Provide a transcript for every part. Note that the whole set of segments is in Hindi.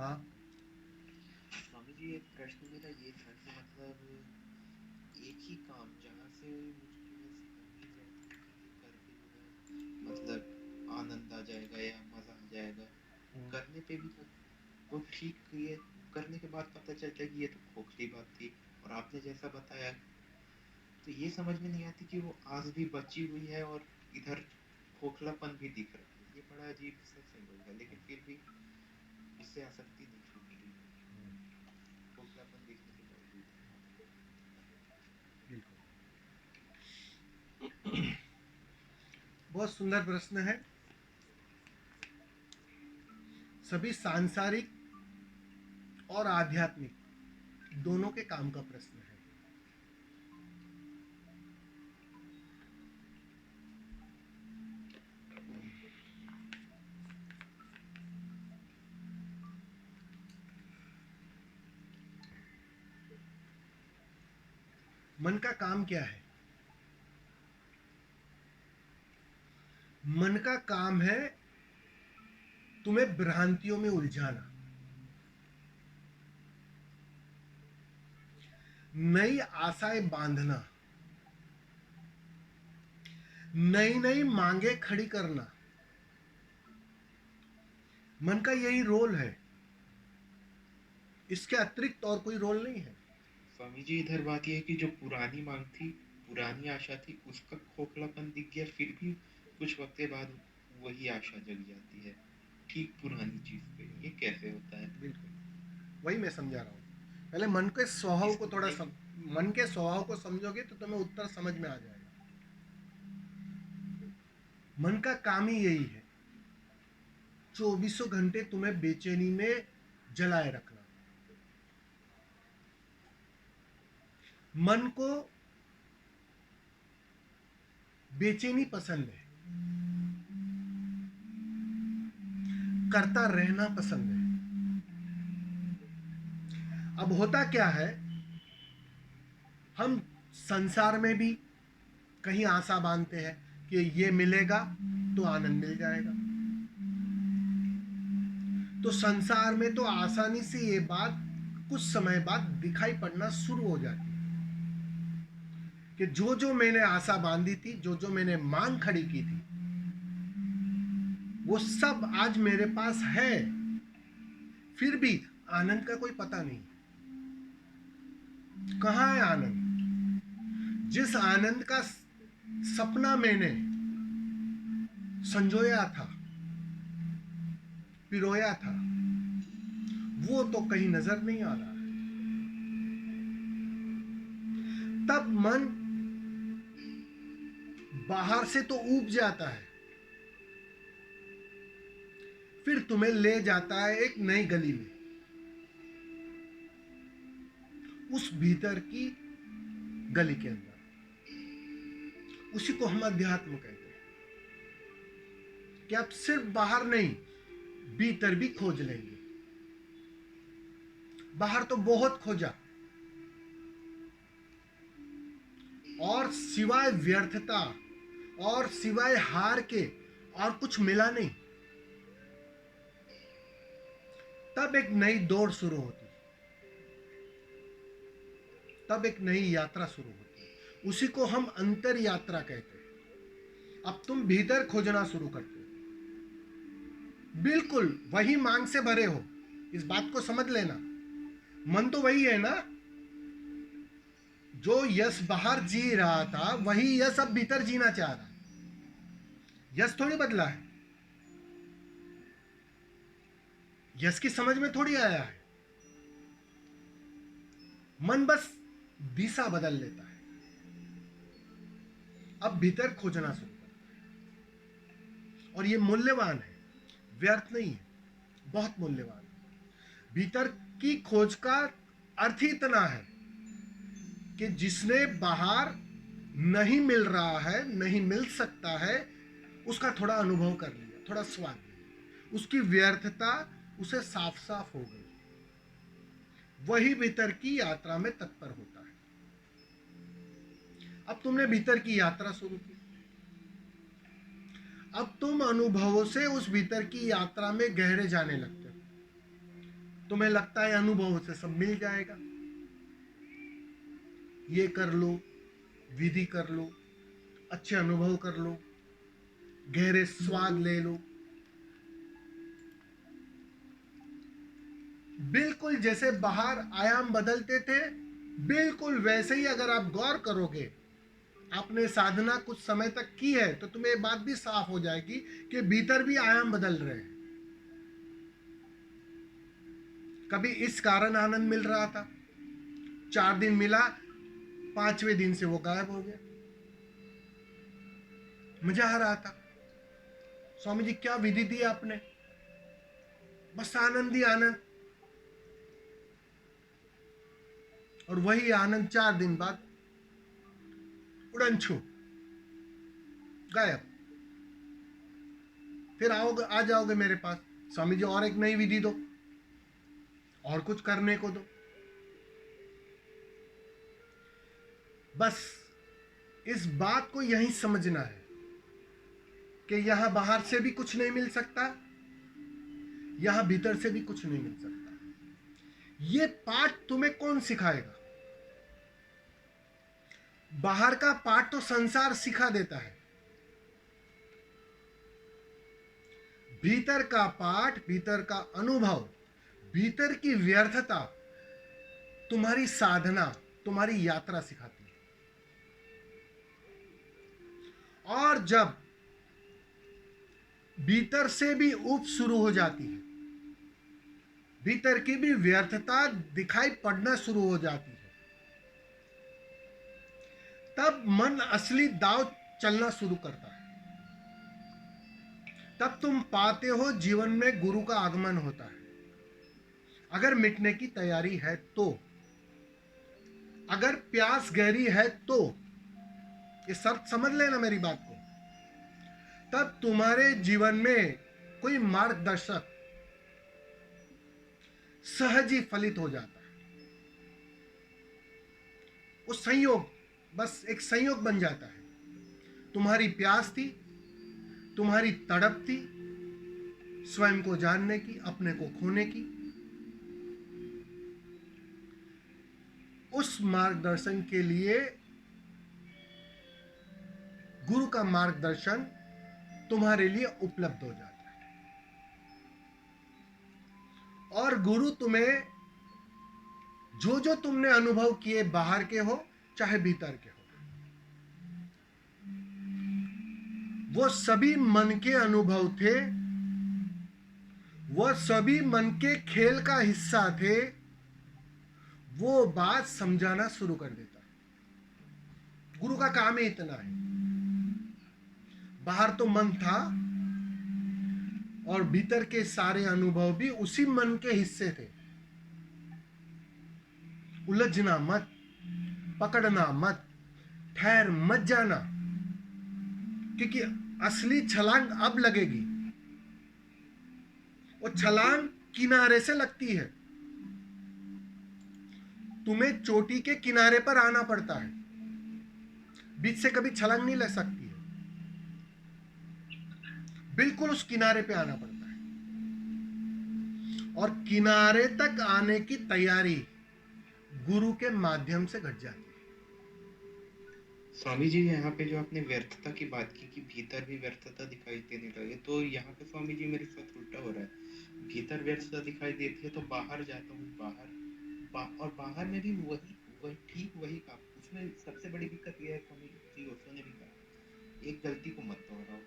हाँ। स्वामी जी, एक प्रश्न मेरा ये था कि मतलब एक ही काम जहाँ से मुझको ऐसी उम्मीद रहती थी कि ये करके जो है मतलब आनंद आ जाएगा या मजा आ जाएगा, वो हम्म। करने पे भी लग वो ठीक, ये करने के बाद पता चलता है कि ये तो खोखली बात थी। और आपने जैसा बताया तो ये समझ में नहीं आती कि वो आज भी बची हुई है और इधर खोखलापन भी दिख रहा है। ये बड़ा अजीब सा संयोग है, लेकिन फिर भी उससे आसक्ति नहीं छूट रही है, खोखलापन दिखने के बावजूद। बिल्कुल। बहुत सुंदर प्रश्न है। सभी सांसारिक और आध्यात्मिक दोनों के काम का प्रश्न है। मन का काम क्या है? मन का काम है तुम्हें भ्रांतियों में उलझाना, नई आशाएं बांधना, नई नई मांगे खड़ी करना। मन का यही रोल है, इसके अतिरिक्त और कोई रोल नहीं है। स्वामी जी, इधर बात यह है कि जो पुरानी मांग थी, पुरानी आशा थी, उसका खोखलापन दिख गया, फिर भी कुछ वक्त के बाद वही आशा जग जाती है ठीक पुरानी चीज पे। ये कैसे होता है? बिल्कुल वही मैं समझा रहा हूँ। पहले मन के स्वभाव को इसको थोड़ा एक मन के स्वभाव को समझोगे तो तुम्हें उत्तर समझ में आ जाएगा। मन का काम ही यही है, चौबीसों घंटे तुम्हें बेचैनी में जलाए रखना। मन को बेचैनी पसंद है, करता रहना पसंद है। अब होता क्या है, हम संसार में भी कहीं आशा बांधते हैं कि ये मिलेगा तो आनंद मिल जाएगा। तो संसार में तो आसानी से ये बात कुछ समय बाद दिखाई पड़ना शुरू हो जाती है कि जो जो मैंने आशा बांधी थी, जो जो मैंने मांग खड़ी की थी, वो सब आज मेरे पास है। फिर भी आनंद का कोई पता नहीं। कहाँ है आनंद? जिस आनंद का सपना मैंने संजोया था, पिरोया था, वो तो कहीं नजर नहीं आ रहा है। तब मन बाहर से तो ऊब जाता है, फिर तुम्हें ले जाता है एक नई गली में, उस भीतर की गली के अंदर। उसी को हम अध्यात्म कहते हैं कि आप सिर्फ बाहर नहीं, भीतर भी खोज लेंगे। बाहर तो बहुत खोजा और सिवाय व्यर्थता और सिवाय हार के और कुछ मिला नहीं। तब एक नई दौड़ शुरू होती, तब एक नई यात्रा शुरू होती है। उसी को हम अंतर यात्रा कहते हैं। अब तुम भीतर खोजना शुरू करते हो, बिल्कुल वही मांग से भरे हो। इस बात को समझ लेना, मन तो वही है ना। जो यश बाहर जी रहा था वही यश अब भीतर जीना चाह रहा है। यश थोड़ी बदला है, यश की समझ में थोड़ी आया है। मन बस दिशा बदल लेता है, अब भीतर खोजना शुरू करता है। और ये मूल्यवान है, व्यर्थ नहीं है, बहुत मूल्यवान है। भीतर की खोज का अर्थ ही इतना है कि जिसने बाहर नहीं मिल रहा है, नहीं मिल सकता है, उसका थोड़ा अनुभव कर लिया, थोड़ा स्वाद लिया, उसकी व्यर्थता उसे साफ साफ हो गई। वही भीतर की यात्रा में तत्पर होता है। अब तुमने भीतर की यात्रा शुरू की, अब तुम अनुभवों से उस भीतर की यात्रा में गहरे जाने लगते हो। तुम्हें लगता है अनुभव से सब मिल जाएगा, ये कर लो, विधि कर लो, अच्छे अनुभव कर लो, गहरे स्वाद ले लो। बिल्कुल जैसे बाहर आयाम बदलते थे, बिल्कुल वैसे ही अगर आप गौर करोगे, आपने साधना कुछ समय तक की है तो तुम्हें ये बात भी साफ हो जाएगी कि भीतर भी आयाम बदल रहे हैं। कभी इस कारण आनंद मिल रहा था, 4 दिन मिला, 5वें दिन से वो गायब हो गया। मजा आ रहा था, स्वामी जी क्या विधि दी आपने, बस आनंद ही आनंद। और वही आनंद 4 दिन बाद उड़न छू गायब। फिर आओगे, आ जाओगे मेरे पास, स्वामी जी और एक नई विधि दो, और कुछ करने को दो। बस इस बात को यहीं समझना है कि यहां बाहर से भी कुछ नहीं मिल सकता, यहां भीतर से भी कुछ नहीं मिल सकता। ये पाठ तुम्हें कौन सिखाएगा? बाहर का पाठ तो संसार सिखा देता है, भीतर का पाठ, भीतर का अनुभव, भीतर की व्यर्थता तुम्हारी साधना, तुम्हारी यात्रा सिखाती है। और जब भीतर से भी ऊब शुरू हो जाती है, भीतर की भी व्यर्थता दिखाई पड़ना शुरू हो जाती है, तब मन असली दाव चलना शुरू करता है। तब तुम पाते हो जीवन में गुरु का आगमन होता है, अगर मिटने की तैयारी है तो, अगर प्यास गहरी है तो, ये शर्त समझ लेना मेरी बात को। तब तुम्हारे जीवन में कोई मार्गदर्शक सहज ही फलित हो जाता है। वो संयोग, बस एक संयोग बन जाता है। तुम्हारी प्यास थी, तुम्हारी तड़प थी स्वयं को जानने की, अपने को खोने की, उस मार्गदर्शन के लिए गुरु का मार्गदर्शन तुम्हारे लिए उपलब्ध हो जाता है। और गुरु तुम्हें जो जो तुमने अनुभव किए, बाहर के हो चाहे भीतर के हो, वो सभी मन के अनुभव थे, वह सभी मन के खेल का हिस्सा थे, वो बात समझाना शुरू कर देता है। गुरु का काम ही इतना है। बाहर तो मन था और भीतर के सारे अनुभव भी उसी मन के हिस्से थे। उलझना मत, पकड़ना मत, ठहर मत जाना, क्योंकि असली छलांग अब लगेगी। वो छलांग किनारे से लगती है, तुम्हें चोटी के किनारे पर आना पड़ता है, बीच से कभी छलांग नहीं लग सकती है, बिल्कुल उस किनारे पे आना पड़ता है। और किनारे तक आने की तैयारी गुरु के माध्यम से घट जाती है। स्वामी जी, यहाँ पे जो आपने व्यर्थता की बात की कि भीतर भी व्यर्थता दिखाई देने लगे, तो यहाँ पे स्वामी जी मेरे साथ उल्टा हो रहा है। भीतर व्यर्थता दिखाई देती है तो बाहर जाता हूँ, और बाहर में भी वही काम। उसमें सबसे बड़ी दिक्कत यह है, स्वामी जी ओशो ने भी कहा, एक गलती को मत दोहराओ।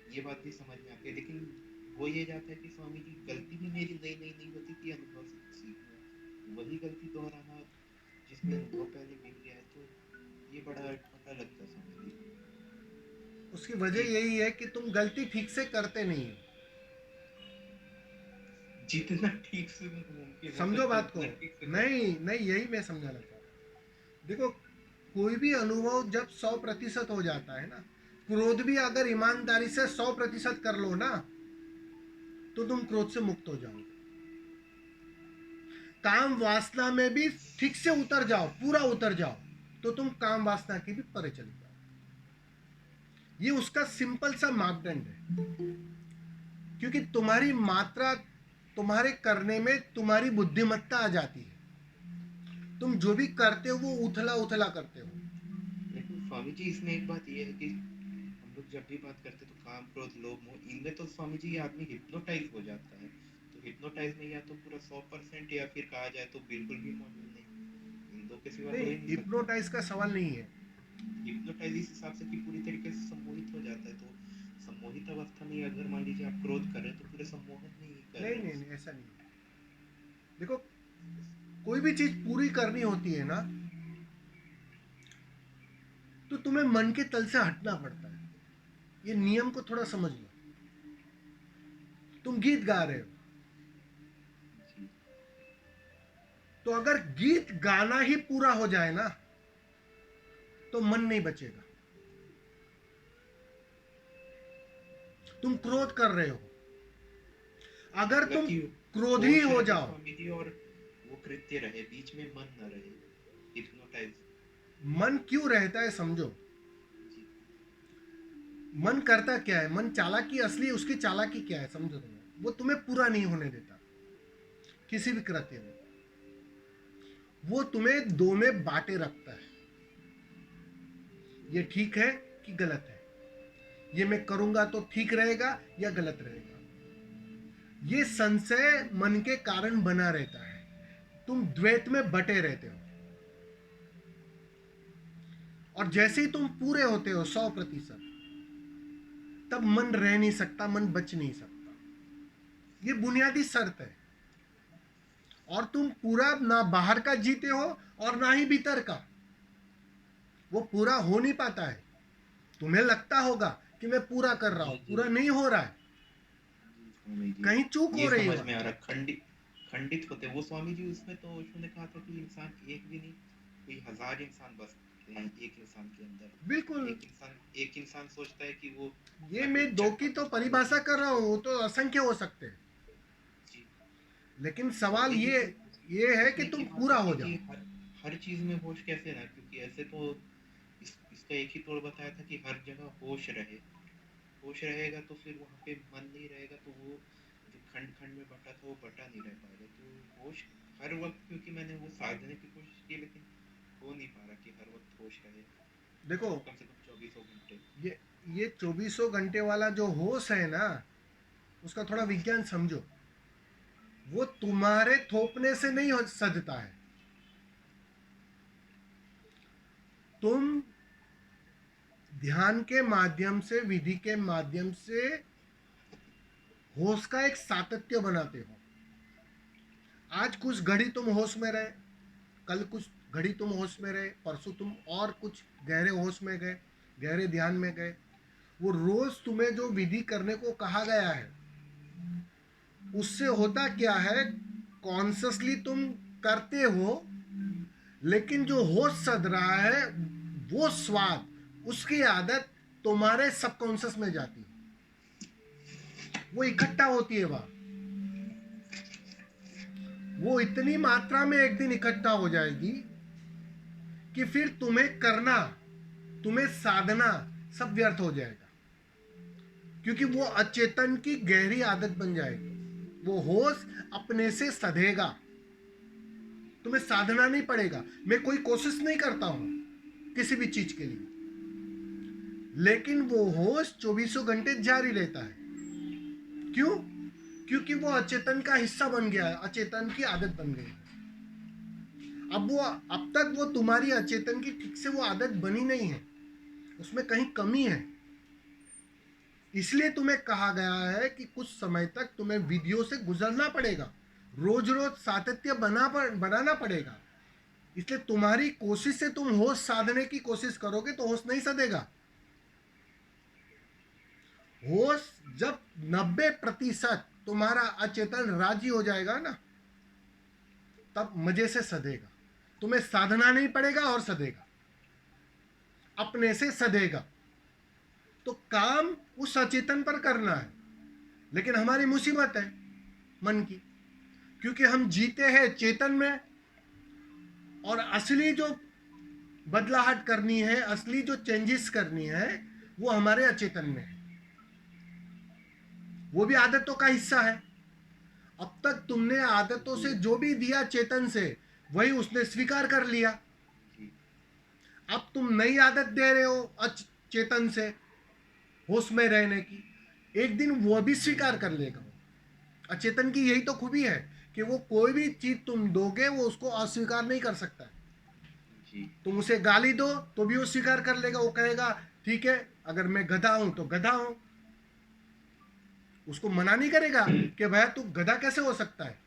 ये बात भी समझ में आती है, लेकिन वो ये जाता है कि स्वामी जी गलती भी मेरी नई नई नहीं होती थी, अनुभव से सीखना, वही गलती दोहराना जिसमें अनुभव पहले मिल गया है, तो ये बड़ा अटपटा लगता है स्वामी जी। उसकी वजह यही है कि तुम गलती ठीक से करते नहीं हो। जितना ठीक से मुमकिन हो समझो सकता है बात को। उतना ठीक से नहीं नहीं, यही मैं समझाना चाह रहा हूं। देखो, कोई भी अनुभव जब 100% हो जाता है ना, क्रोध भी अगर ईमानदारी से 100% कर लो ना, तो तुम क्रोध से मुक्त हो जाओगे। काम वासना में भी ठीक से उतर जाओ, पूरा उतर जाओ, तो तुम काम वासना की भी परे चले जाओ। ये उसका सिंपल सा मापदंड है, क्योंकि तुम्हारी मात्रा तुम्हारे करने में तुम्हारी बुद्धिमत्ता आ जाती है। तुम जो भी करते हो वो उथला उथला करते हो। लेकिन स्वामी जी इसमें एक बात ये है कि हम लोग जब भी बात करते हैं तो काम क्रोध लोभ मोह इनमें तो स्वामी जी ये आदमी हिप्नोटाइज हो जाता है। तो हिप्नोटाइज में या तो पूरा 100% या फिर कहा जाए तो बिल्कुल भी मौजूद नहीं, इन दो के सिवा हो नहीं, ही नहीं सकता। हिप्नोटाइज का सवाल नहीं है। हिप्नोटाइज इस हिसाब से कि पूरी तरीके से सम्मोहित हो जाता है। तो सम्मोहित अवस्था में अगर मान लीजिए आप क्रोध कर रहे हैं तो पूरे सम्मोहन में ही कर नहीं रहे नहीं हैं। नहीं, ऐसा नहीं है। देखो, कोई भी चीज पूरी करनी होती है ना, तो तुम्हें मन के तल से हटना पड़ता है। ये नियम को थोड़ा समझ लो। तुम गीत गा रहे हो, जी तो अगर गीत गाना ही पूरा हो जाए ना, तो मन नहीं बचेगा। तुम क्रोध कर रहे हो, अगर मतलब तुम कि क्रोधी होश हो रहे जाओ। स्वामी जी और वो कृत्य रहे, बीच में मन न रहे। हिप्नोटाइज। मन क्यों रहता है समझो। जी मन करता क्या है, मन चालाकी, असली उसकी चालाकी क्या है समझो तुम्हें। वो तुम्हें पूरा नहीं होने देता किसी भी कृत्य में। वो तुम्हें दो में बांटे रखता है, ये ठीक है कि गलत है, ये मैं करूंगा तो ठीक रहेगा या गलत रहेगा। ये संशय मन के कारण बना रहता है। तुम द्वैत में बटे रहते हो, और जैसे ही तुम पूरे होते हो 100%, तब मन रह नहीं सकता, मन बच नहीं सकता। ये बुनियादी शर्त है। और तुम पूरा ना बाहर का जीते हो और ना ही भीतर का। वो पूरा हो नहीं पाता है। तुम्हें लगता होगा कि मैं पूरा कर रहा हूं, जी जी पूरा नहीं हो रहा है, जी स्वामी जी, कहीं चूक हो ये रही है समझ वहां। में आ रहा। खंडित खंडित होते वो स्वामी जी। उसमें तो ओशो ने कहा था कि इंसान एक भी नहीं, कोई 1000 इंसान बसते हैं एक इंसान के अंदर। बिल्कुल। एक इंसान सोचता है कि वो ये मैं मैं कुछ दो की तो चटपटा चीज परिभाषा नहीं कर कुछ। रहा हूं, वो तो असंख्य हो सकते हैं। जी लेकिन तो सवाल वही तो ये है कि पूछने तुम की बात पूरा आती हो है कि जाओ। हर चीज में होश कैसे ना, क्योंकि ऐसे तो इसका एक ही तोड़ बताया था कि हर जगह होश रहे। होश रहेगा तो फिर वहाँ पे मन नहीं रहेगा तो वो जो खंड खंड में बटा था वो बटा नहीं रह पाएगा। तो होश हर वक्त, क्योंकि मैंने वो साधने की कोशिश की लेकिन हो नहीं पा रहा कि हर वक्त होश रहे देखो, कम से कम 24 घंटे। ये ये 2400 घंटे वाला जो होश है ना, उसका थोड़ा विज्ञान समझो। वो तुम्हारे थोपने से नहीं सजता है। तुम ध्यान के माध्यम से, विधि के माध्यम से होश का एक सातत्य बनाते हो। आज कुछ घड़ी तुम होश में रहे, कल कुछ घड़ी तुम होश में रहे, परसों तुम और कुछ गहरे होश में गए, गहरे ध्यान में गए। वो रोज तुम्हें जो विधि करने को कहा गया है, उससे होता क्या है, कॉन्शियसली तुम करते हो, लेकिन जो होश सद रहा है, वो स्वाद, उसकी आदत तुम्हारे सबकॉन्शियस में जाती है, वो इकट्ठा होती है वहां। वो इतनी मात्रा में एक दिन इकट्ठा हो जाएगी कि फिर तुम्हें करना, तुम्हें साधना सब व्यर्थ हो जाएगा, क्योंकि वो अचेतन की गहरी आदत बन जाएगी। वो होश अपने से सधेगा, तुम्हें साधना नहीं पड़ेगा। मैं कोई कोशिश नहीं करता हूं किसी भी चीज के लिए, लेकिन वो होश 2400 घंटे जारी रहता है। क्यों? क्योंकि वो अचेतन का हिस्सा बन गया है, अचेतन की आदत बन गई है। अब तक वो तुम्हारी अचेतन की ठीक से वो आदत बनी नहीं है, उसमें कहीं कमी है। इसलिए तुम्हें कहा गया है कि कुछ समय तक तुम्हें विधियों से गुजरना पड़ेगा, रोज रोज सातत्य बनाना पड़ेगा। इसलिए तुम्हारी कोशिश से तुम होश साधने की कोशिश करोगे तो होश नहीं सधेगा। होश जब 90% तुम्हारा अचेतन राजी हो जाएगा ना, तब मजे से सधेगा। तुम्हें साधना नहीं पड़ेगा और सधेगा, अपने से सधेगा। तो काम उस अचेतन पर करना है। लेकिन हमारी मुसीबत है मन की, क्योंकि हम जीते हैं चेतन में, और असली जो बदलाहट करनी है, असली जो चेंजेस करनी है, वो हमारे अचेतन में है। वो भी आदतों का हिस्सा है। अब तक तुमने आदतों से जो भी दिया चेतन से, वही उसने स्वीकार कर लिया। जी अब तुम नई आदत दे रहे हो अचेतन से होश में रहने की, एक दिन वो भी स्वीकार कर लेगा। अचेतन की यही तो खूबी है कि वो कोई भी चीज तुम दोगे वो उसको अस्वीकार नहीं कर सकता है। जी तुम उसे गाली दो तो भी वो स्वीकार कर लेगा, वो कहेगा ठीक है, अगर मैं गधा हूं तो गधा हूं। उसको मना नहीं करेगा कि भैया तू गधा कैसे हो सकता है।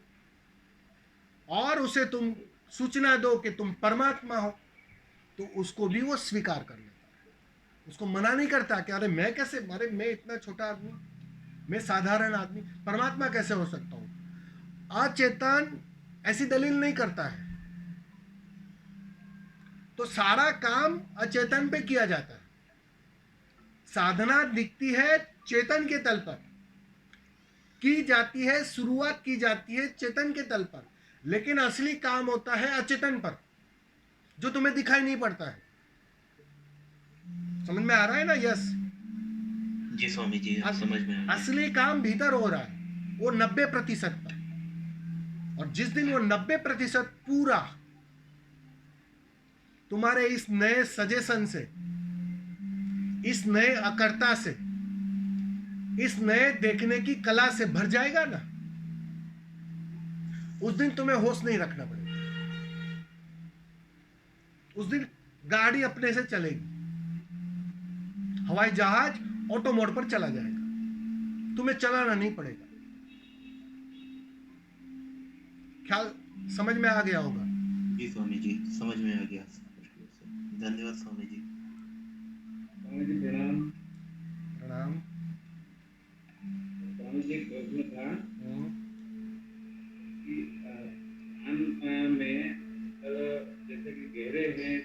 और उसे तुम सूचना दो कि तुम परमात्मा हो, तो उसको भी वो स्वीकार कर लेता है। उसको मना नहीं करता कि अरे मैं कैसे, अरे मैं इतना छोटा आदमी, मैं साधारण आदमी परमात्मा कैसे हो सकता हूं। अचेतन ऐसी दलील नहीं करता है। तो सारा काम अचेतन पे किया जाता है। साधना दिखती है चेतन के तल पर की जाती है, शुरुआत की जाती है चेतन के तल पर, लेकिन असली काम होता है अचेतन पर, जो तुम्हें दिखाई नहीं पड़ता है। समझ में आ रहा है ना? यस। जी स्वामी जी, अब समझ में आ गया। असली काम भीतर हो रहा है, वो 90% पर। और जिस दिन वो 90% पूरा तुम्हारे इस नए सजेशन से, इस नए अकर्ता से, इस नए देखने की कला से भर जाएगा ना, उस दिन तुम्हें होश नहीं रखना पड़ेगा। उस दिन गाड़ी अपने से चलेगी, हवाई जहाज ऑटो मोड पर चला जाएगा, तुम्हें चलाना नहीं पड़ेगा। ख्याल समझ में आ गया होगा? जी स्वामी जी, समझ में आ गया स्पष्ट रूप से। धन्यवाद स्वामी जी। स्वामी जी प्रणाम। प्रणाम। स्वामी जी, एक प्रश्न था हम्म, कि ध्यान में जैसे कि गहरे हैं